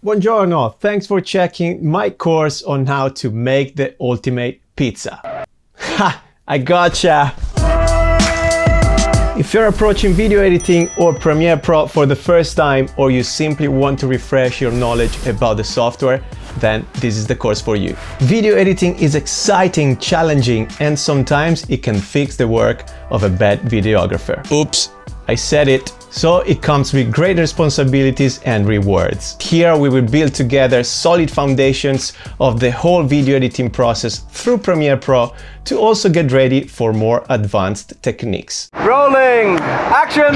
Buongiorno, thanks for checking my course on how to make the ultimate pizza. Ha! I gotcha! If you're approaching video editing or Premiere Pro for the first time, or you simply want to refresh your knowledge about the software, then this is the course for you. Video editing is exciting, challenging, and sometimes it can fix the work of a bad videographer. Oops, I said it. So it comes with great responsibilities and rewards. Here we will build together solid foundations of the whole video editing process through Premiere Pro to also get ready for more advanced techniques. Rolling! Action!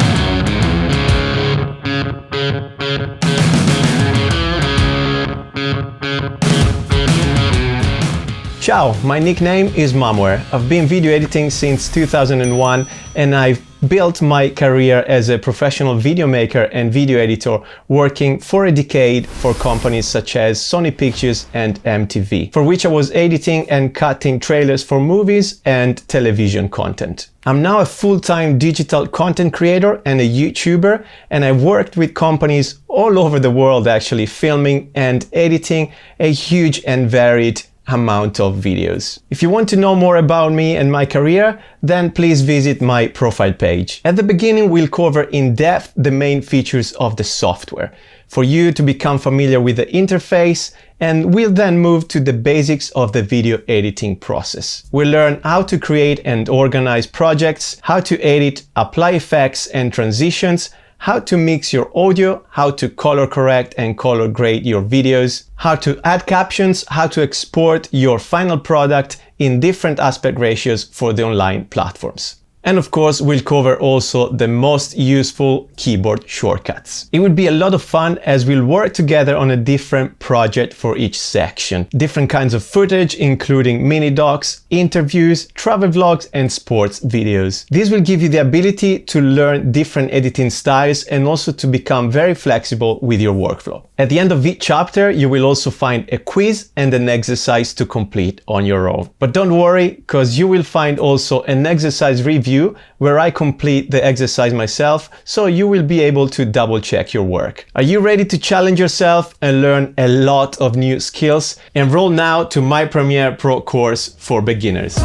Ciao, my nickname is Mamware. I've been video editing since 2001 and I've built my career as a professional video maker and video editor, working for a decade for companies such as Sony Pictures and MTV, for which I was editing and cutting trailers for movies and television content. I'm now a full-time digital content creator and a YouTuber, and I've worked with companies all over the world actually, filming and editing a huge and varied amount of videos. If you want to know more about me and my career, then please visit my profile page. At the beginning, we'll cover in depth the main features of the software for you to become familiar with the interface, and we'll then move to the basics of the video editing process. We'll learn how to create and organize projects, how to edit, apply effects and transitions, how to mix your audio, how to color correct and color grade your videos, how to add captions, how to export your final product in different aspect ratios for the online platforms. And of course, we'll cover also the most useful keyboard shortcuts. It would be a lot of fun as we'll work together on a different project for each section. Different kinds of footage, including mini docs, interviews, travel vlogs, and sports videos. This will give you the ability to learn different editing styles and also to become very flexible with your workflow. At the end of each chapter, you will also find a quiz and an exercise to complete on your own. But don't worry, because you will find also an exercise review where I complete the exercise myself, so you will be able to double check your work. Are you ready to challenge yourself and learn a lot of new skills? Enroll now to my Premiere Pro course for beginners.